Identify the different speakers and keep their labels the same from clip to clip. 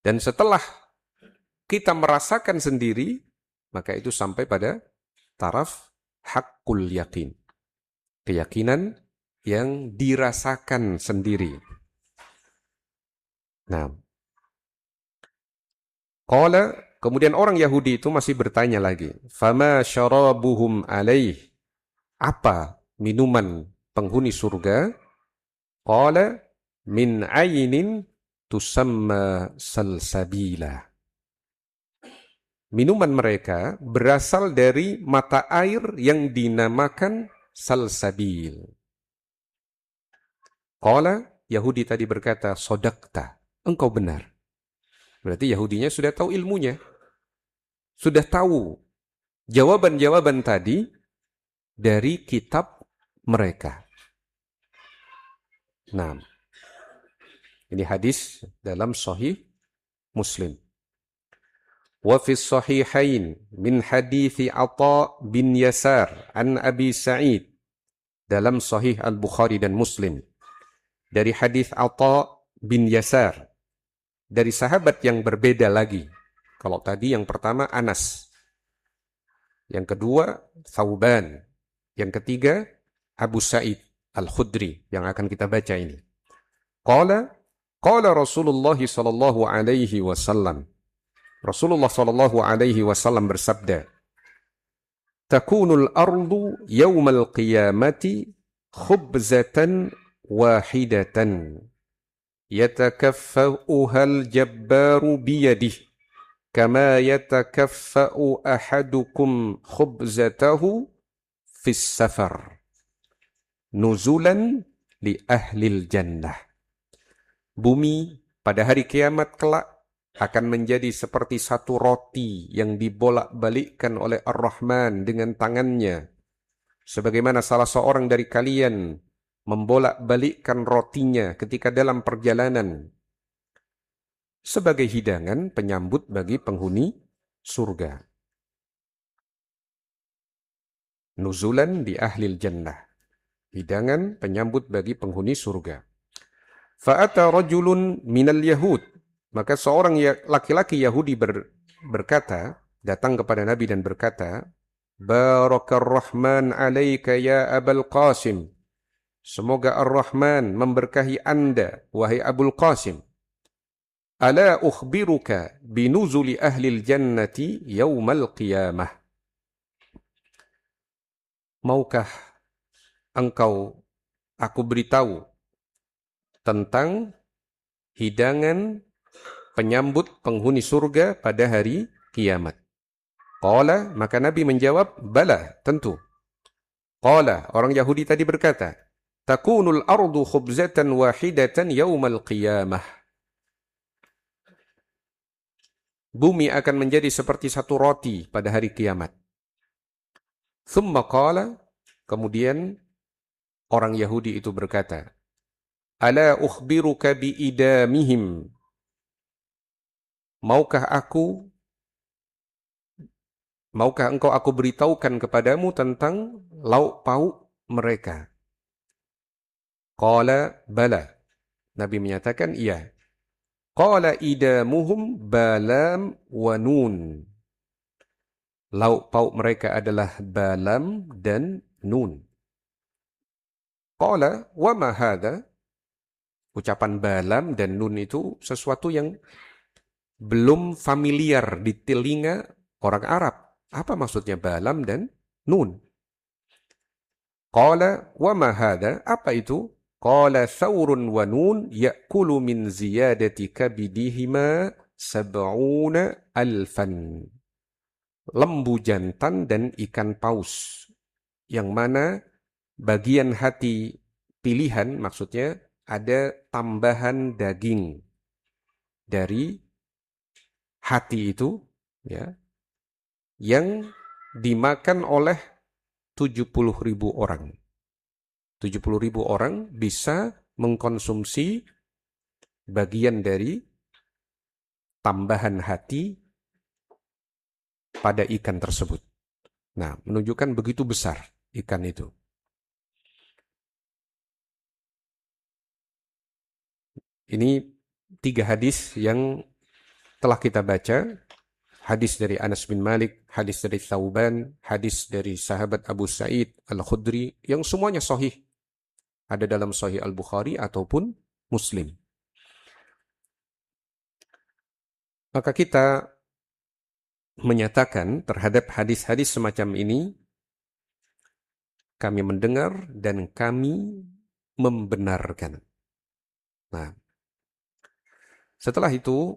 Speaker 1: Dan setelah kita merasakan sendiri, maka itu sampai pada taraf haqqul yakin. Keyakinan yang dirasakan sendiri. Nah, qala, kemudian orang Yahudi itu masih bertanya lagi, fama syarabuhum alaih, apa minuman penghuni surga? Qala min aynin tusamma salsabila. Minuman mereka berasal dari mata air yang dinamakan salsabil. Qala, Yahudi tadi berkata, sodakta, engkau benar. Berarti Yahudinya sudah tahu ilmunya. Sudah tahu jawaban-jawaban tadi dari kitab mereka. Nah, ini hadis dalam Sahih Muslim. Wa fi sahihain min hadithi Atha bin Yasar an Abi Sa'id, dalam Sahih Al-Bukhari dan Muslim dari hadis Atha bin Yasar, dari sahabat yang berbeda lagi. Kalau tadi yang pertama Anas, yang kedua Thauban, yang ketiga Abu Sa'id Al-Khudri yang akan kita baca ini. Qala Rasulullah sallallahu alaihi wasallam. Rasulullah sallallahu alaihi wasallam bersabda, takunul ardu yawmal qiyamati khubzatan wahidatan yatakaffa'uha al-jabbaru biyadihi kama yatakaffa'u ahadukum khubzatahu fis safar nuzulan li ahlil jannah. Bumi pada hari kiamat kelak akan menjadi seperti satu roti yang dibolak-balikkan oleh Ar-Rahman dengan tangannya. Sebagaimana salah seorang dari kalian membolak-balikkan rotinya ketika dalam perjalanan. Sebagai hidangan penyambut bagi penghuni surga. Nuzulan di ahlil jannah. Hidangan penyambut bagi penghuni surga. Fa'ata rajulun minal yahud. Maka seorang laki-laki Yahudi berkata, datang kepada Nabi dan berkata, Barakar Rahman alaika ya Abul Qasim. Semoga Ar-Rahman memberkahi anda, wahai Abul Qasim. Ala ukhbiruka binuzuli ahlil jannati yawmal qiyamah. Maukah engkau aku beritahu tentang hidangan penyambut penghuni surga pada hari kiamat? Qala, maka Nabi menjawab, bala, tentu. Qala, orang Yahudi tadi berkata, takunul ardu khubzatan wahidatan yawmal qiyamah. Bumi akan menjadi seperti satu roti pada hari kiamat. Thumma qala, kemudian orang Yahudi itu berkata, ala ukhbiruka biidamihim. Maukah engkau aku beritahukan kepadamu tentang lauk pauk mereka? Qala bala. Nabi menyatakan iya. Qala idamuhum balam wa nun. Lauk pauk mereka adalah balam dan nun. Qala wa ma hadha? Ucapan balam dan nun itu sesuatu yang belum familiar di telinga orang Arab. Apa maksudnya balam dan nun? Qala wa ma hadha? Apa itu? Qala thawrun wa nun ya'kulu min ziyadati kabidihima sab'una alfan. Lembu jantan dan ikan paus. Yang mana bagian hati pilihan, maksudnya ada tambahan daging dari hati itu, ya, yang dimakan oleh 70.000 orang. 70.000 orang bisa mengkonsumsi bagian dari tambahan hati pada ikan tersebut. Nah, menunjukkan begitu besar ikan itu. Ini 3 hadis yang telah kita baca hadis dari Anas bin Malik, hadis dari Thauban, hadis dari sahabat Abu Sa'id Al-Khudri yang semuanya sahih. Ada dalam Sahih Al-Bukhari ataupun Muslim. Maka kita menyatakan terhadap hadis-hadis semacam ini, kami mendengar dan kami membenarkan. Nah, setelah itu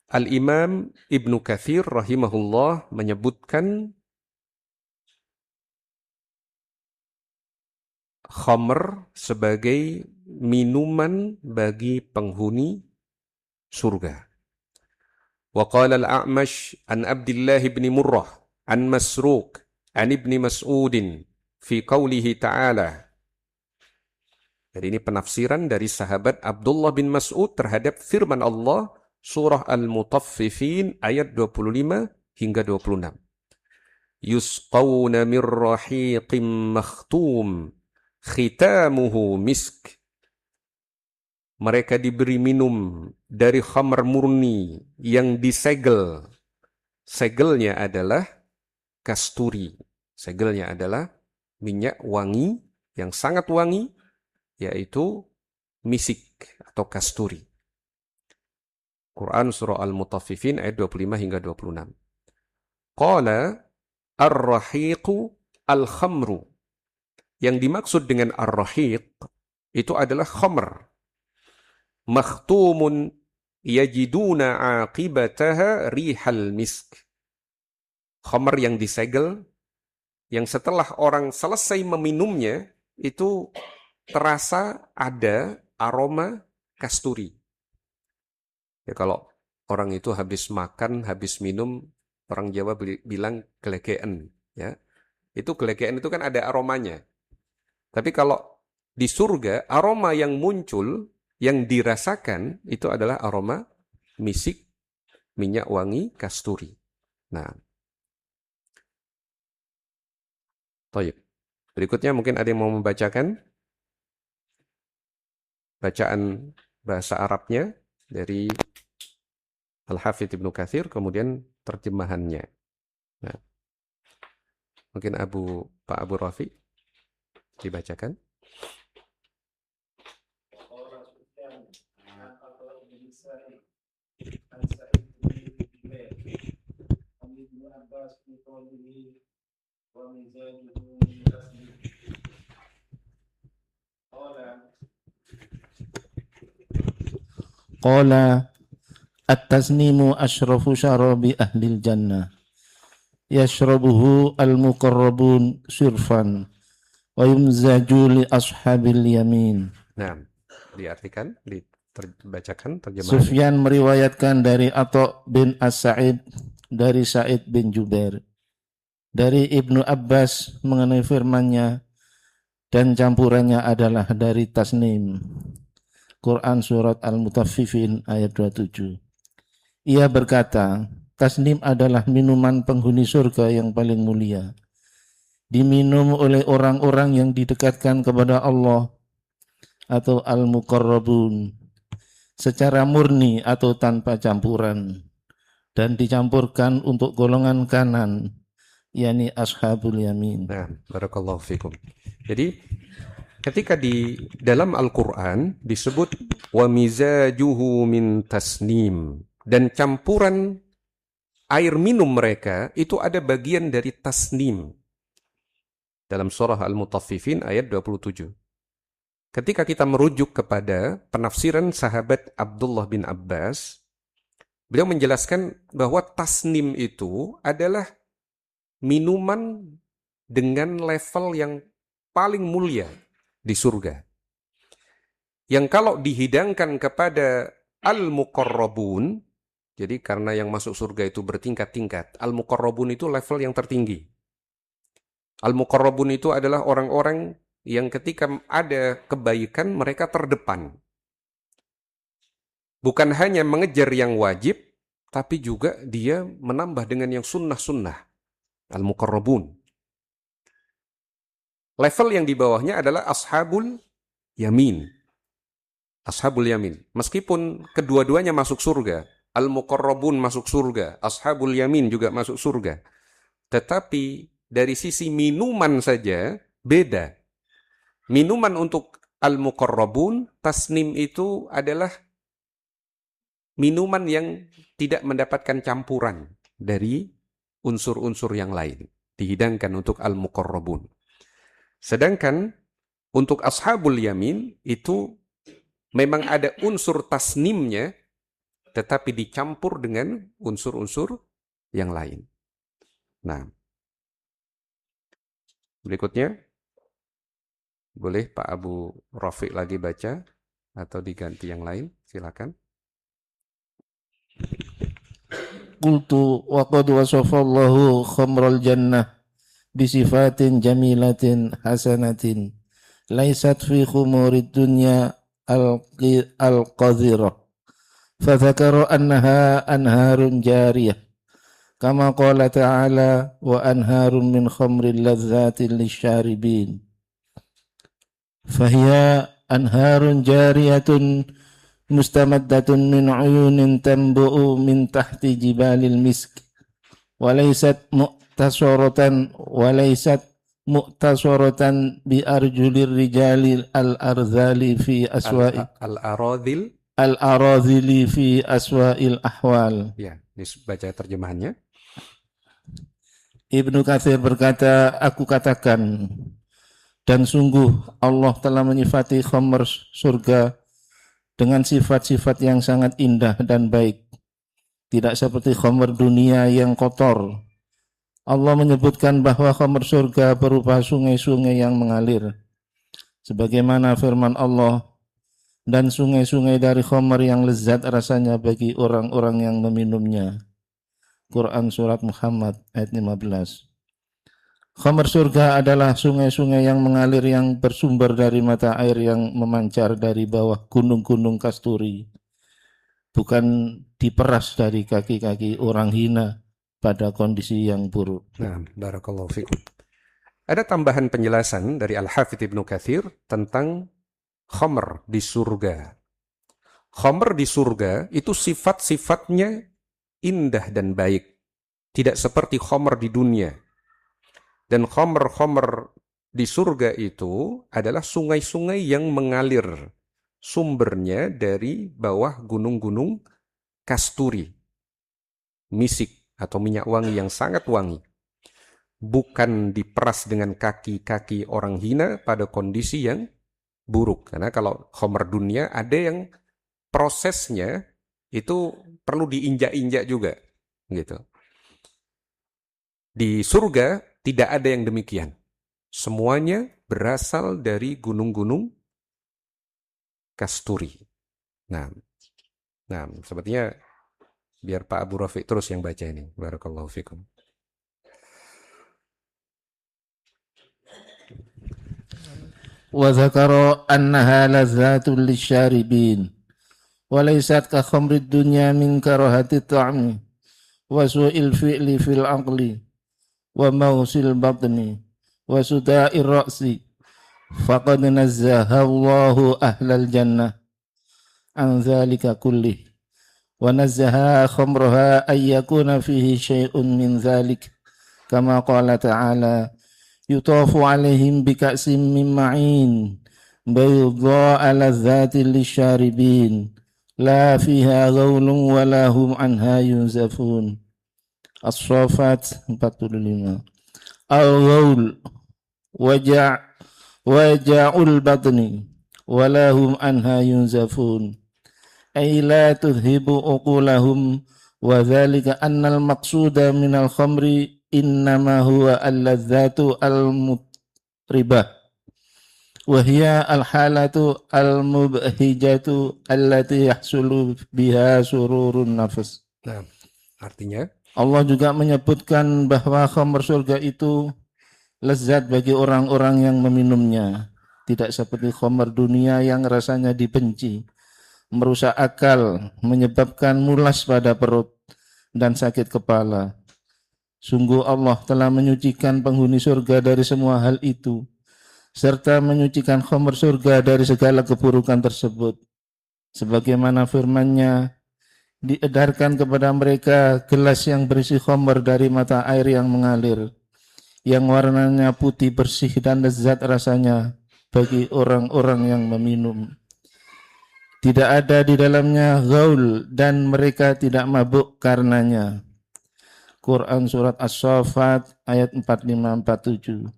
Speaker 1: Al-Imam Ibnu Katsir rahimahullah menyebutkan khamr sebagai minuman bagi penghuni surga. Wa qala al-A'mash an Abdullah bin Murrah an Masruq an Ibni Mas'udin fi qawlihi ta'ala. Jadi ini penafsiran dari sahabat Abdullah bin Mas'ud terhadap firman Allah surah Al-Mutaffifin ayat 25 hingga 26. Yusqawna min rahiqim makhtum khitamuhu misk. Mereka diberi minum dari khamr murni yang disegel. Segelnya adalah kasturi. Segelnya adalah minyak wangi yang sangat wangi, yaitu misik atau kasturi. Quran surah Al-Mutaffifin ayat 25 hingga 26. Qala ar-rahiqu al-khamru. Yang dimaksud dengan ar-rahiq itu adalah khamr. Makhtumun yajiduna aqibataha rihal misk. Khamr yang disegel, yang setelah orang selesai meminumnya, itu terasa ada aroma kasturi. Ya, kalau orang itu habis makan, habis minum, orang Jawa bilang gelegean. Ya. Itu gelegean itu kan ada aromanya. Tapi kalau di surga, aroma yang muncul, yang dirasakan, itu adalah aroma misik, minyak wangi, kasturi. Nah, toyib. Berikutnya mungkin ada yang mau membacakan bacaan bahasa Arabnya dari Al-Hafidz Ibnu Katsir, kemudian terjemahannya. Nah, mungkin Pak Abu Rafi dibacakan.
Speaker 2: Qala at-tasnimu asyrafu syarabi ahlil jannah yashrabuhu al-muqarrabun sirfan wa yumzaju li ashabil yamin.
Speaker 1: Nah, diartikan, dibacakan terjemahan.
Speaker 2: Sufyan meriwayatkan dari Atha bin As-Sa'id dari Sa'id bin Jubair dari Ibnu Abbas mengenai firman-Nya, dan campurannya adalah dari tasnim. Quran surat Al-Mutaffifin ayat 27. Ia berkata, tasnim adalah minuman penghuni surga yang paling mulia. Diminum oleh orang-orang yang didekatkan kepada Allah atau al-muqarrabun secara murni atau tanpa campuran, dan dicampurkan untuk golongan kanan, yakni ashabul yamin.
Speaker 1: Nah, barakallahu fikum. Jadi ketika di dalam Al-Quran disebut wa mizajuhu min tasnim, dan campuran air minum mereka itu ada bagian dari tasnim. Dalam surah Al-Mutaffifin ayat 27. Ketika kita merujuk kepada penafsiran sahabat Abdullah bin Abbas, beliau menjelaskan bahwa tasnim itu adalah minuman dengan level yang paling mulia di surga. Yang kalau dihidangkan kepada al-muqarrabun, jadi karena yang masuk surga itu bertingkat-tingkat, al-muqarrabun itu level yang tertinggi. Al-muqarrabun itu adalah orang-orang yang ketika ada kebaikan mereka terdepan. Bukan hanya mengejar yang wajib, tapi juga dia menambah dengan yang sunnah-sunnah. Al-muqarrabun. Level yang di bawahnya adalah ashabul yamin. Ashabul yamin. Meskipun kedua-duanya masuk surga, al-muqarrabun masuk surga, ashabul yamin juga masuk surga. Tetapi dari sisi minuman saja beda. Minuman untuk al-muqarrabun, tasnim itu adalah minuman yang tidak mendapatkan campuran dari unsur-unsur yang lain. Dihidangkan untuk al-muqarrabun. Sedangkan untuk ashabul yamin itu memang ada unsur tasnimnya, tetapi dicampur dengan unsur-unsur yang lain. Nah, berikutnya, boleh Pak Abu Rafiq lagi baca atau diganti yang lain? Silakan.
Speaker 2: Qultu wa qad wasafallahu khamral jannah bisifatin jamilatin hasanatin laysat fi khumurid dunya al-qadhirah fadzakara annaha anharun jariyah kama qala ta'ala wa anharun min khamril ladzatin lisyaribin fahiya anharun jariyatun mustamaddatun min uyunin tanbu'u min tahti jibalil misk walaysat mu'tasaratan bi arjulir rijali al-arzali fi aswa'i al-aradhili fi aswa'il ahwal.
Speaker 1: Ya, ini baca terjemahannya.
Speaker 2: Ibnu Katsir berkata, aku katakan, dan sungguh Allah telah menyifati khamr surga dengan sifat-sifat yang sangat indah dan baik. Tidak seperti khamr dunia yang kotor. Allah menyebutkan bahwa khamr surga berupa sungai-sungai yang mengalir. Sebagaimana firman Allah, dan sungai-sungai dari khamr yang lezat rasanya bagi orang-orang yang meminumnya. Quran Surat Muhammad ayat 15. Khamr surga adalah sungai-sungai yang mengalir yang bersumber dari mata air yang memancar dari bawah gunung-gunung kasturi. Bukan diperas dari kaki-kaki orang hina pada kondisi yang buruk.
Speaker 1: Nah, barakallahu fikum. Ada tambahan penjelasan dari Al-Hafidz Ibnu Katsir tentang khamr di surga. Khamr di surga itu sifat-sifatnya indah dan baik. Tidak seperti khamr di dunia. Dan khamr-khamr di surga itu adalah sungai-sungai yang mengalir. Sumbernya dari bawah gunung-gunung kasturi. Misik atau minyak wangi yang sangat wangi. Bukan diperas dengan kaki-kaki orang hina pada kondisi yang buruk. Karena kalau khamr dunia ada yang prosesnya itu perlu diinjak-injak juga. Gitu. Di surga tidak ada yang demikian. Semuanya berasal dari gunung-gunung kasturi. Nah, sepertinya biar Pak Abu Rafiq terus yang baca ini. Barakallahu fikum.
Speaker 2: Wa dzakara annaha lazzatul lisyaribin wa laysat ka khamrid dunya min karahati ta'mi wa su'il fi'li fil aqli wa mausil batni wa suda'ir ra'si faqad nazzaha Allahu ahlal jannah an dzalika kullih wa nazzaha khamraha ay yakuna fihi syai'un min dzalik kama qala ta'ala yutafu alaihim bika'sim min ma'in bayda'a ladzatin lisyaribin la fiha ghaulun wa la hum anha yunzafun. As-Saffat 45. Al-ghaul waja'ul batni walahum anha yunzafun ay la tudhibu uqulahum wa dhalika annal maqsuda minal khamri innama huwa al-ladzatu al-mutribah wa hiya al-halatu al-mubhijatu allati yahsulu biha sururun nafs.
Speaker 1: Nah, artinya
Speaker 2: Allah juga menyebutkan bahwa khamr surga itu lezat bagi orang-orang yang meminumnya. Tidak seperti khamr dunia yang rasanya dibenci, merusak akal, menyebabkan mulas pada perut dan sakit kepala. Sungguh Allah telah menyucikan penghuni surga dari semua hal itu, serta menyucikan khamr surga dari segala keburukan tersebut. Sebagaimana firman-Nya, diedarkan kepada mereka gelas yang berisi khamr dari mata air yang mengalir, yang warnanya putih bersih dan lezat rasanya bagi orang-orang yang meminum. Tidak ada di dalamnya ghaul dan mereka tidak mabuk karenanya. Quran Surat As-Saffat ayat 45-47.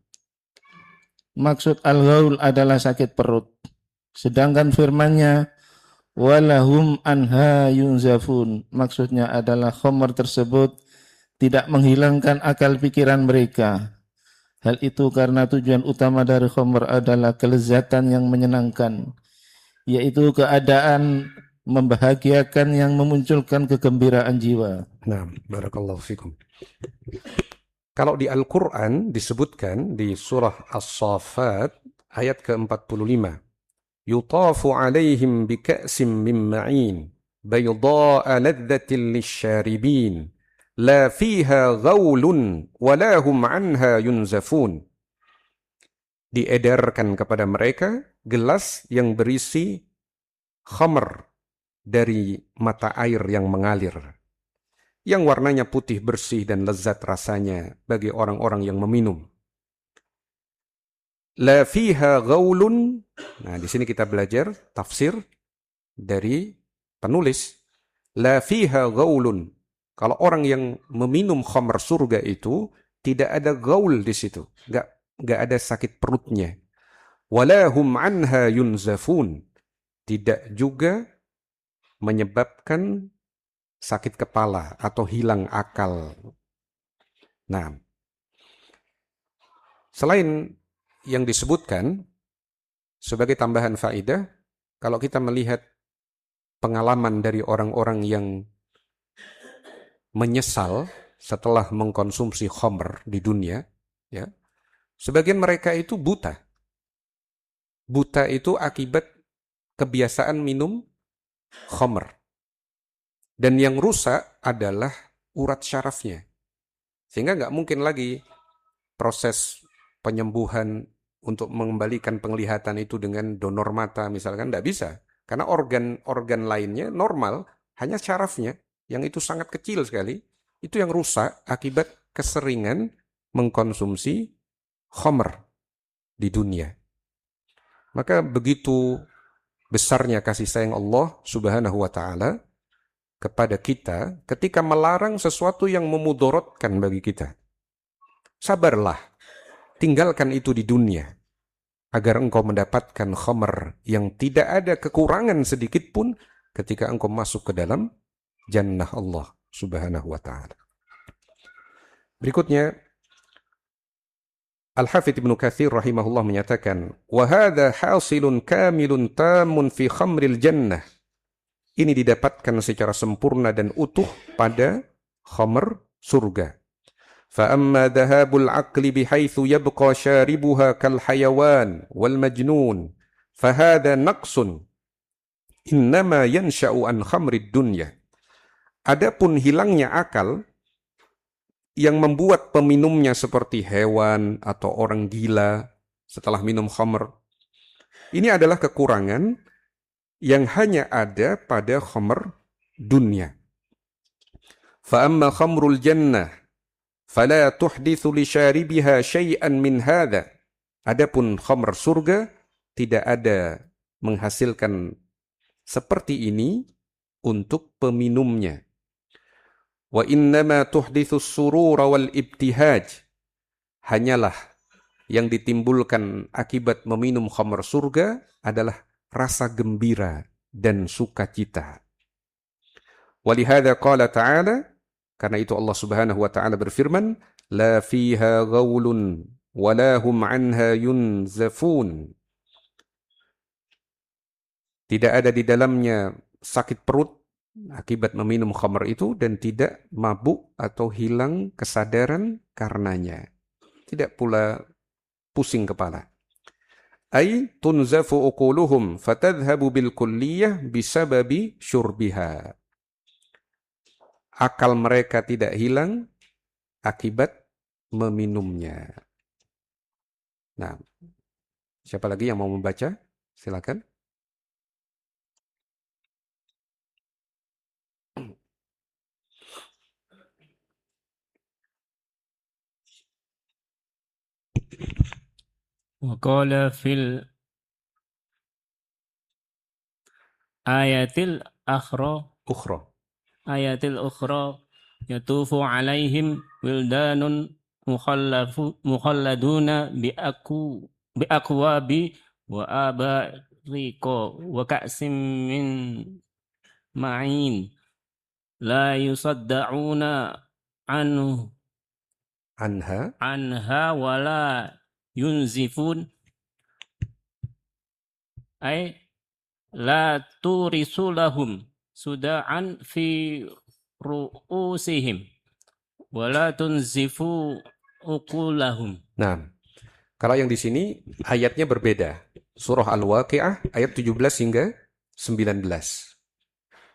Speaker 2: Maksud al-ghaul adalah sakit perut. Sedangkan firmannya walahum anha yunzafun, maksudnya adalah khamr tersebut tidak menghilangkan akal pikiran mereka. Hal itu karena tujuan utama dari khamr adalah kelezatan yang menyenangkan, yaitu keadaan membahagiakan yang memunculkan kegembiraan jiwa.
Speaker 1: Nah, barakallahu fikum. Kalau di Al-Quran disebutkan di surah As-Saffat ayat ke-45. Yutafu alaihim bika'sim min ma'in bayda'a ladzatin lisyaribin la fiha ghaulun walahum anha yunzafun. Diedarkan kepada mereka gelas yang berisi khamr dari mata air yang mengalir, yang warnanya putih bersih dan lezat rasanya bagi orang-orang yang meminum. La fiha ghaulun. Nah, di sini kita belajar tafsir dari penulis. La fiha ghaulun. Kalau orang yang meminum khamr surga itu tidak ada gaul di situ, enggak ada sakit perutnya. Walahum anha yunzafun. Tidak juga menyebabkan sakit kepala atau hilang akal. Nah, selain yang disebutkan sebagai tambahan faedah, kalau kita melihat pengalaman dari orang-orang yang menyesal setelah mengkonsumsi khamr di dunia, ya, sebagian mereka itu buta. Buta itu akibat kebiasaan minum khamr. Dan yang rusak adalah urat syarafnya. Sehingga nggak mungkin lagi proses penyembuhan untuk mengembalikan penglihatan itu dengan donor mata misalkan, nggak bisa. Karena organ-organ lainnya normal, hanya syarafnya yang itu sangat kecil sekali, itu yang rusak akibat keseringan mengkonsumsi khamr di dunia. Maka begitu besarnya kasih sayang Allah Subhanahu wa ta'ala kepada kita ketika melarang sesuatu yang memudorotkan bagi kita. Sabarlah, tinggalkan itu di dunia, agar engkau mendapatkan khamr yang tidak ada kekurangan sedikit pun ketika engkau masuk ke dalam jannah Allah Subhanahu wa ta'ala. Berikutnya, Al-Hafidh Ibnu Katsir rahimahullah menyatakan, wa hadza hasilun kamilun tamun fi khamril jannah. Ini didapatkan secara sempurna dan utuh pada khamr surga. Fa amma dhahabul aqli bihaitsu yabqa syaribuha kal hayawan wal majnun, fa hadza naqsun innama yansha'u an khamrid dunya. Adapun hilangnya akal yang membuat peminumnya seperti hewan atau orang gila setelah minum khamr, ini adalah kekurangan yang hanya ada pada khamr dunia. Fa amma khamrul jannah fala tuhdithu li syaribiha syai'an min hadha. Adapun khamr surga tidak ada menghasilkan seperti ini untuk peminumnya. Wa innama tuhdithu surura wal ibtihaj. Hanyalah yang ditimbulkan akibat meminum khamr surga adalah rasa gembira dan sukacita. Walihada qala ta'ala, karena itu Allah Subhanahu wa ta'ala berfirman, la fiha ghaulun wa la hum anha yunzafun. Tidak ada di dalamnya sakit perut akibat meminum khamr itu dan tidak mabuk atau hilang kesadaran karenanya. Tidak pula pusing kepala. Ay tunzafu uquluhum fatadhhabu bil kulliyah bisababi syurbiha. Akal mereka tidak hilang akibat meminumnya. Nah, siapa lagi yang mau membaca? Silakan.
Speaker 3: وقال في الآية الأخرى
Speaker 1: Ukhra.
Speaker 3: آية الأخرى يطوف عليهم ولدان مخلدون بأكواب وأباريق وكأس من معين لا يصدعون عنها ولا ينزفون أي لا تورث لهم صداعا في رؤوسهم ولا تنزف عقولهم.
Speaker 1: Nah, kalau yang di sini ayatnya berbeda. Surah Al-Waqi'ah ayat 17 hingga 19.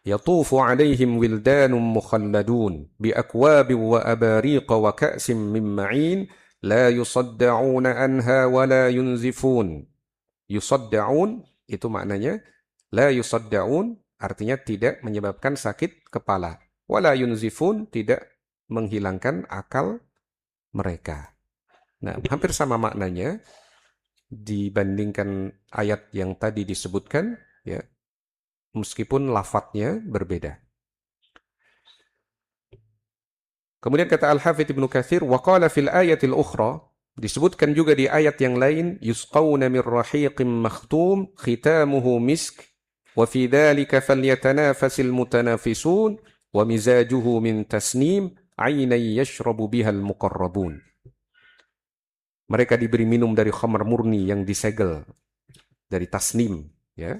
Speaker 1: Yatufu alaihim wildanum mukhalladun biakwabin wa abariqa wa ka'sim min ma'in la yusadda'una anha wa la yunzifun. Yusadda'un itu maknanya la yusadda'un artinya tidak menyebabkan sakit kepala. Wa la yunzifun tidak menghilangkan akal mereka. Nah, hampir sama maknanya dibandingkan ayat yang tadi disebutkan, ya, meskipun lafadznya berbeda. Kemudian kata Al-Hafidz Ibnu Katsir, wa qala fil ayatil ukhra, disebutkan juga di ayat yang lain, yusqawna min rahiqin makhtum khitamuhu misk wa fi dzalika falyatanafasil mutanafisun wa mizajuhu min tasnim 'aynan yashrabu bihal muqarrabun. Mereka diberi minum dari khamar murni yang disegel dari tasnim, ya.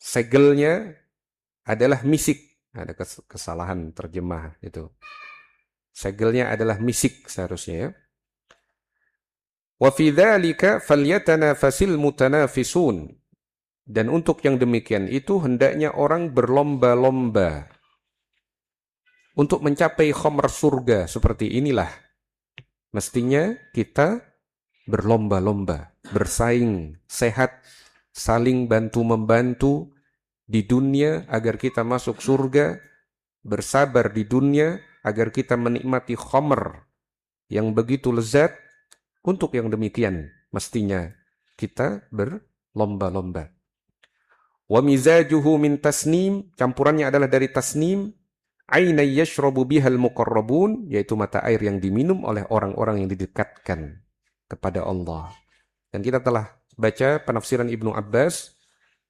Speaker 1: Segelnya adalah misik. Ada kesalahan terjemah itu. Segelnya adalah misik seharusnya, ya. Wa fi dzalika falyatanafasil mutanafisun. Dan untuk yang demikian itu hendaknya orang berlomba-lomba untuk mencapai khamar surga seperti inilah. Mestinya kita berlomba-lomba, bersaing, sehat, saling bantu-membantu di dunia agar kita masuk surga, bersabar di dunia agar kita menikmati khamr yang begitu lezat. Untuk yang demikian, mestinya kita berlomba-lomba. Wa mizajuhu min tasnim, campurannya adalah dari tasnim, Aina yashrabu bihal muqarrabun, yaitu mata air yang diminum oleh orang-orang yang didekatkan kepada Allah. Dan kita telah baca penafsiran Ibnu Abbas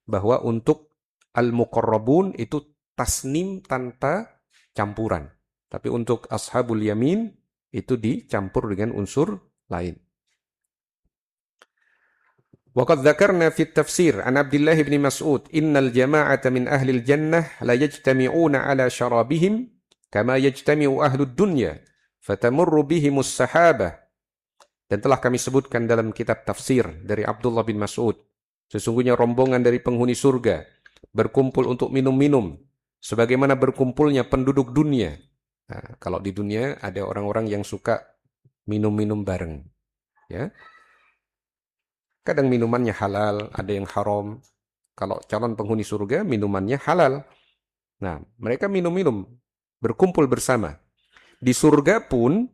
Speaker 1: bahwa untuk al-muqarrabun itu tasnim tanpa campuran. Tapi untuk ashabul yamin itu dicampur dengan unsur lain. وقد ذكرنا في التفسير عن عبد الله بن مسعود إن الجماعة من أهل الجنة لا يجتمعون على شرابهم كما يجتمع أهل الدنيا فتمر بهم السحابة. Dan telah kami sebutkan dalam kitab tafsir dari Abdullah bin Mas'ud, sesungguhnya rombongan dari penghuni surga berkumpul untuk minum-minum sebagaimana berkumpulnya penduduk dunia. Nah, kalau di dunia ada orang-orang yang suka minum-minum bareng, ya. Kadang minumannya halal, ada yang haram. Kalau calon penghuni surga, minumannya halal. Nah, mereka minum-minum, berkumpul bersama. Di surga pun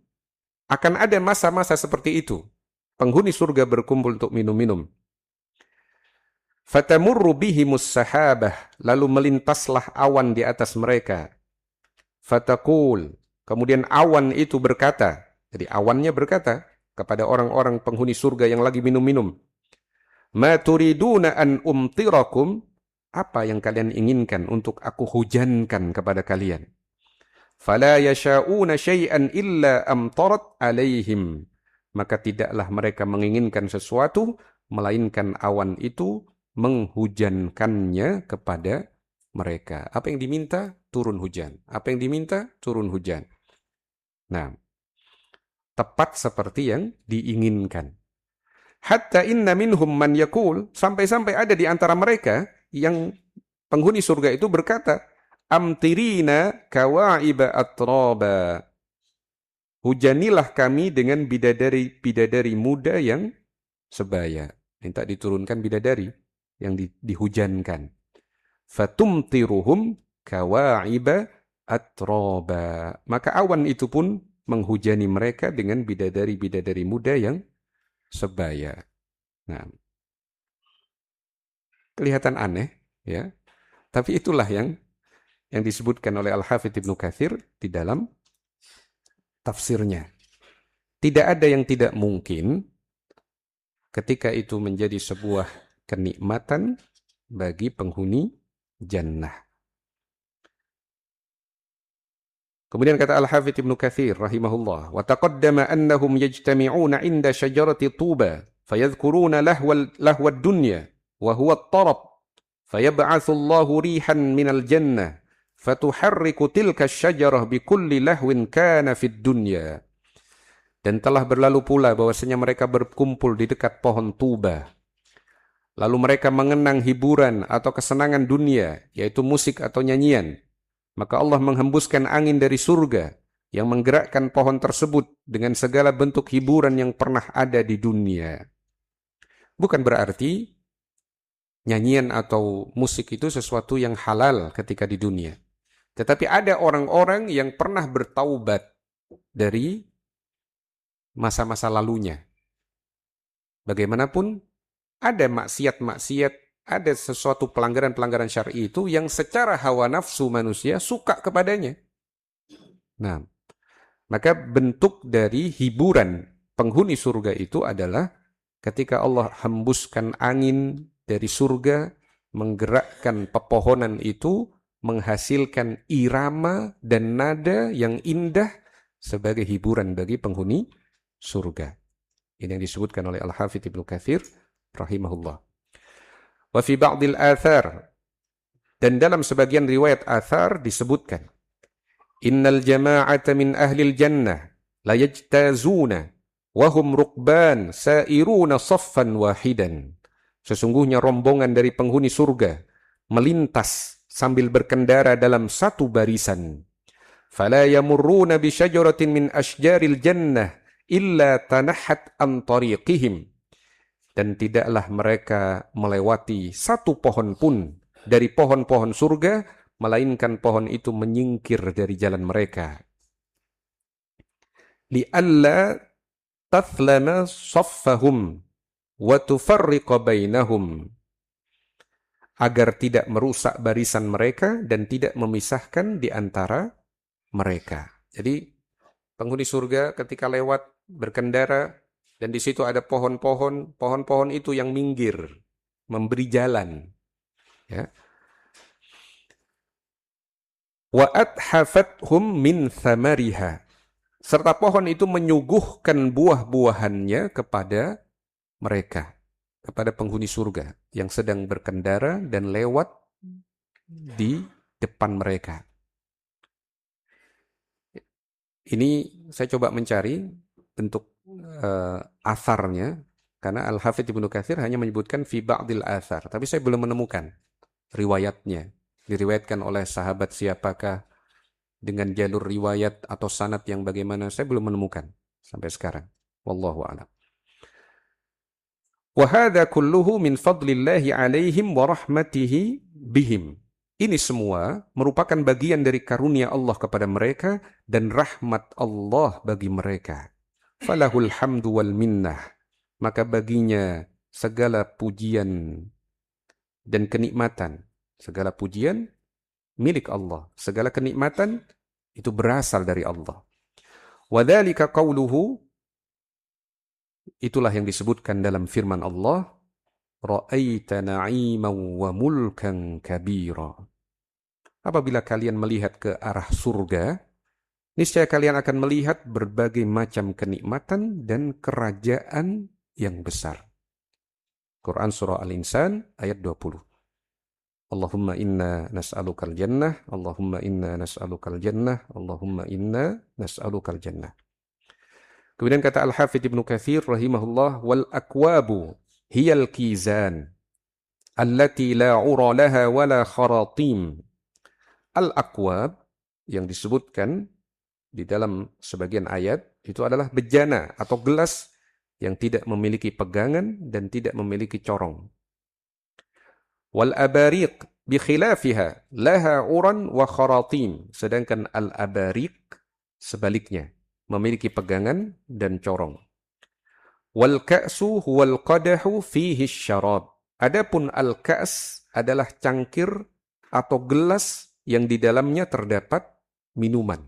Speaker 1: akan ada masa-masa seperti itu. Penghuni surga berkumpul untuk minum-minum. Fatamurru bihimus sahabah, lalu melintaslah awan di atas mereka. Fataqul, kemudian awan itu berkata, jadi awannya berkata kepada orang-orang penghuni surga yang lagi minum-minum. Ma turiduna an umtirakum, apa yang kalian inginkan untuk aku hujankan kepada kalian? Fala yasha'una syai'an illa amtarat alaihim, maka tidaklah mereka menginginkan sesuatu melainkan awan itu menghujankannya kepada mereka. Apa yang diminta? Turun hujan. Apa yang diminta? Turun hujan. Nah, tepat seperti yang diinginkan. Hatta inna minhum man yakul, sampai-sampai ada di antara mereka yang penghuni surga itu berkata, amtirina kawa'iba atraba, hujanilah kami dengan bidadari-bidadari muda yang sebaya. Minta diturunkan bidadari yang dihujankan. Fatumtiruhum kawa'iba atraba, maka awan itu pun menghujani mereka dengan bidadari-bidadari muda yang sebaya. Nah, kelihatan aneh, ya. Tapi itulah yang disebutkan oleh Al-Hafidz Ibnu Katsir di dalam tafsirnya. Tidak ada yang tidak mungkin ketika itu menjadi sebuah kenikmatan bagi penghuni jannah. Kemudian kata Al-Hafidz Ibnu Katsir rahimahullah, wa taqaddama annahum yajtami'una 'inda syajarati tuba fayadhkuruna lahwa ad-dunya wa huwa at-tarab fayab'atsu Allahu rihan minal jannah fatuharriku tilka asy-syajarah bikulli lahwin kana fid dunya. Dan telah berlalu pula bahwasanya mereka berkumpul di dekat pohon tuba. Lalu mereka mengenang hiburan atau kesenangan dunia, yaitu musik atau nyanyian. Maka Allah menghembuskan angin dari surga yang menggerakkan pohon tersebut dengan segala bentuk hiburan yang pernah ada di dunia. Bukan berarti nyanyian atau musik itu sesuatu yang halal ketika di dunia. Tetapi ada orang-orang yang pernah bertaubat dari masa-masa lalunya. Bagaimanapun, ada maksiat-maksiat, ada sesuatu pelanggaran-pelanggaran syar'i itu yang secara hawa nafsu manusia suka kepadanya. Nah, maka bentuk dari hiburan penghuni surga itu adalah ketika Allah hembuskan angin dari surga, menggerakkan pepohonan itu, menghasilkan irama dan nada yang indah sebagai hiburan bagi penghuni surga. Ini yang disebutkan oleh Al-Hafidz Ibnu Katsir rahimahullah. Wa fi ba'dil athar, dan dalam sebagian riwayat athar disebutkan, innal jama'ata min ahlil jannah la yajtazuna wa hum rukban sairuna saffan wahidan. Sesungguhnya rombongan dari penghuni surga melintas sambil berkendara dalam satu barisan. Fala yamurruna bi syajaratin min asjaril jannah illa tanahat an tariqihim. Dan tidaklah mereka melewati satu pohon pun dari pohon-pohon surga, melainkan pohon itu menyingkir dari jalan mereka. Li'alla tathlana saffahum wa tufarriqa bainahum, agar tidak merusak barisan mereka dan tidak memisahkan di antara mereka. Jadi penghuni surga ketika lewat berkendara dan di situ ada pohon-pohon itu yang minggir, memberi jalan. Ya. Wa athafathum min thamariha, serta pohon itu menyuguhkan buah-buahannya kepada mereka, kepada penghuni surga yang sedang berkendara dan lewat di depan mereka. Ini saya coba mencari bentuk asarnya, karena Al-Hafidz Ibnu Katsir hanya menyebutkan fi ba'dil asar, tapi saya belum menemukan riwayatnya. Diriwayatkan oleh sahabat siapakah, dengan jalur riwayat atau sanad yang bagaimana, saya belum menemukan sampai sekarang. Wallahu a'lam. Wa hadza kulluhu min fadlillahi 'alaihim wa rahmatihi bihim. Ini semua merupakan bagian dari karunia Allah kepada mereka dan rahmat Allah bagi mereka. Falahul hamdu wal minnah, maka baginya segala pujian dan kenikmatan. Segala pujian milik Allah, segala kenikmatan itu berasal dari Allah. Wa dzalika qauluhu, itulah yang disebutkan dalam firman Allah, ra'aita na'iman wa mulkan kabira. Apabila kalian melihat ke arah surga, niscaya kalian akan melihat berbagai macam kenikmatan dan kerajaan yang besar. Quran Surah Al-Insan ayat 20. Allahumma inna nas'alukal jannah, Allahumma inna nas'alukal jannah, Allahumma inna nas'alukal jannah. Kemudian kata Al-Hafidz Ibnu Katsir rahimahullah, wal akwabu hiyal kizan allati la 'ura laha wala kharatim. Al-akwab yang disebutkan di dalam sebagian ayat itu adalah bejana atau gelas yang tidak memiliki pegangan dan tidak memiliki corong. Wal abariq bi khilafiha laha uran wa kharatim, sedangkan al abariq sebaliknya memiliki pegangan dan corong. Wal ka'su huwal qadahu fihi syarab. Adapun al-ka's adalah cangkir atau gelas yang di dalamnya terdapat minuman.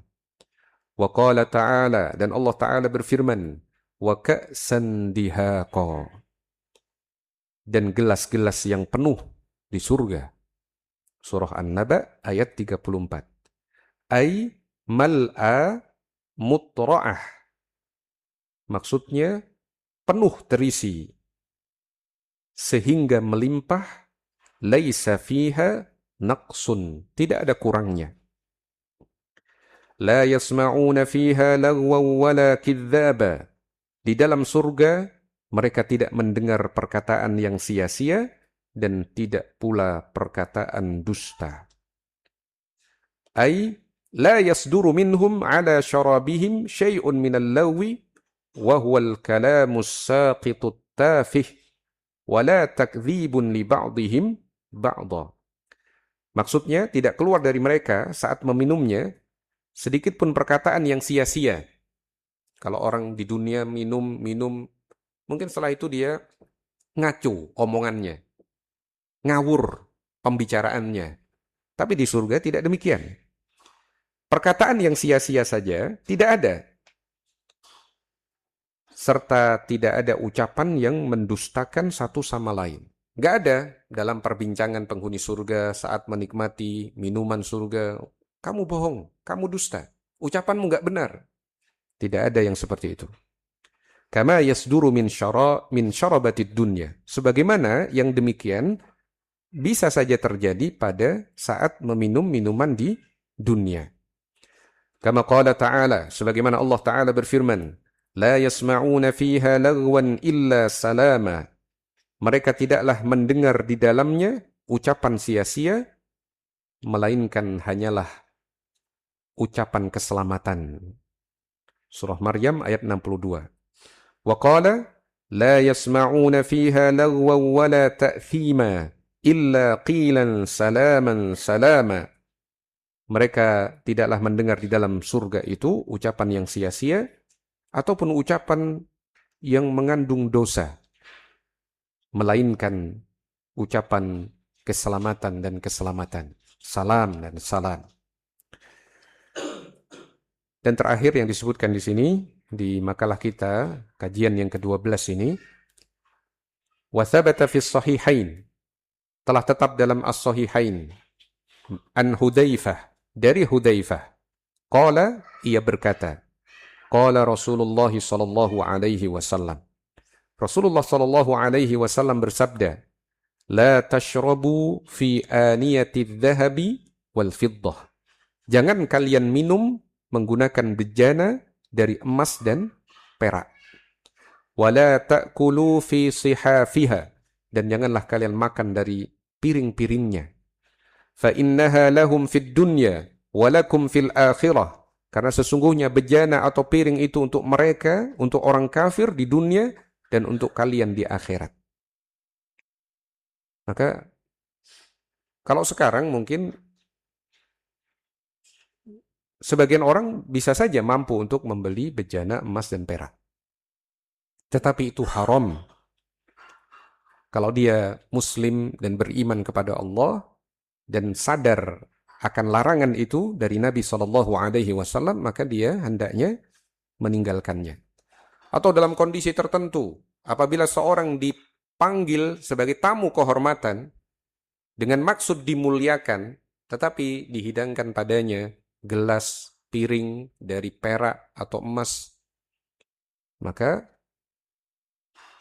Speaker 1: Wa qala ta'ala, dan Allah Ta'ala berfirman, wa ka'san dihaqa. Dan gelas-gelas yang penuh di surga. Surah An-Naba ayat 34. Ay mal'a mutra'ah. Maksudnya penuh terisi sehingga melimpah, laisa fiha naqsun, tidak ada kurangnya. La yasma'una fiha lagwan wala kidzaba. Di dalam surga mereka tidak mendengar perkataan yang sia-sia dan tidak pula perkataan dusta. Ay la yasduru minhum ala syarabihim syai'un minal lagwi wa huwal kalamus saqitut tafih wala takdzibun li ba'dihim ba'dha. Maksudnya tidak keluar dari mereka saat meminumnya sedikit pun perkataan yang sia-sia. Kalau orang di dunia minum, mungkin setelah itu dia ngacu omongannya, ngawur pembicaraannya. Tapi di surga tidak demikian. Perkataan yang sia-sia saja tidak ada. Serta tidak ada ucapan yang mendustakan satu sama lain. Nggak ada dalam perbincangan penghuni surga saat menikmati minuman surga. Kamu bohong, kamu dusta, ucapanmu nggak benar. Tidak ada yang seperti itu. Kama yasduru min syarabatid dunya. Sebagaimana yang demikian bisa saja terjadi pada saat meminum minuman di dunia. Kama qala ta'ala, sebagaimana Allah Ta'ala berfirman, la yasma'una fiha lagwan illa salama. Mereka tidaklah mendengar di dalamnya ucapan sia-sia, melainkan hanyalah ucapan keselamatan. Surah Maryam ayat 62. Wa qala la yasma'una fiha lagwan wala ta'thima illa qilan salaman salama. Mereka tidaklah mendengar di dalam surga itu ucapan yang sia-sia ataupun ucapan yang mengandung dosa, melainkan ucapan keselamatan dan keselamatan. Salam dan salam. Dan terakhir yang disebutkan di sini, di makalah kita, kajian yang ke-12 ini, wa thabata fi sahihain, telah tetap dalam as-sahihain, an Hudzaifah, dari Hudzaifah, qala, ia berkata, qala Rasulullah sallallahu alaihi wasallam, Rasulullah sallallahu alaihi wasallam bersabda, la tashrabu fi aniyati dhahabi wal fiddah. Jangan kalian minum menggunakan bejana dari emas dan perak. Wala ta'kulu fi sihafiha, dan janganlah kalian makan dari piring-piringnya. Fa innaha lahum fid dunya wa lakum fil akhirah. Karena sesungguhnya bejana atau piring itu untuk mereka, untuk orang kafir di dunia dan untuk kalian di akhirat. Maka kalau sekarang mungkin sebagian orang bisa saja mampu untuk membeli bejana emas dan perak. Tetapi itu haram. Kalau dia muslim dan beriman kepada Allah dan sadar akan larangan itu dari Nabi SAW, maka dia hendaknya meninggalkannya. Atau dalam kondisi tertentu, apabila seorang dipanggil sebagai tamu kehormatan dengan maksud dimuliakan, tetapi dihidangkan padanya gelas, piring dari perak atau emas, maka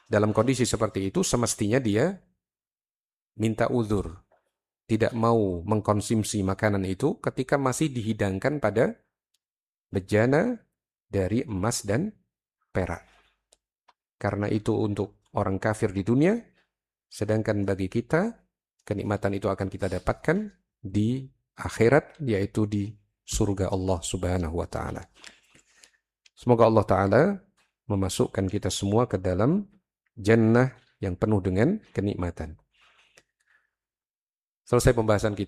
Speaker 1: dalam kondisi seperti itu semestinya dia minta uzur, tidak mau mengkonsumsi makanan itu ketika masih dihidangkan pada bejana dari emas dan perak. Karena itu untuk orang kafir di dunia, sedangkan bagi kita kenikmatan itu akan kita dapatkan di akhirat, yaitu di surga Allah Subhanahu wa ta'ala. Semoga Allah Ta'ala memasukkan kita semua ke dalam jannah yang penuh dengan kenikmatan. Selesai pembahasan kita.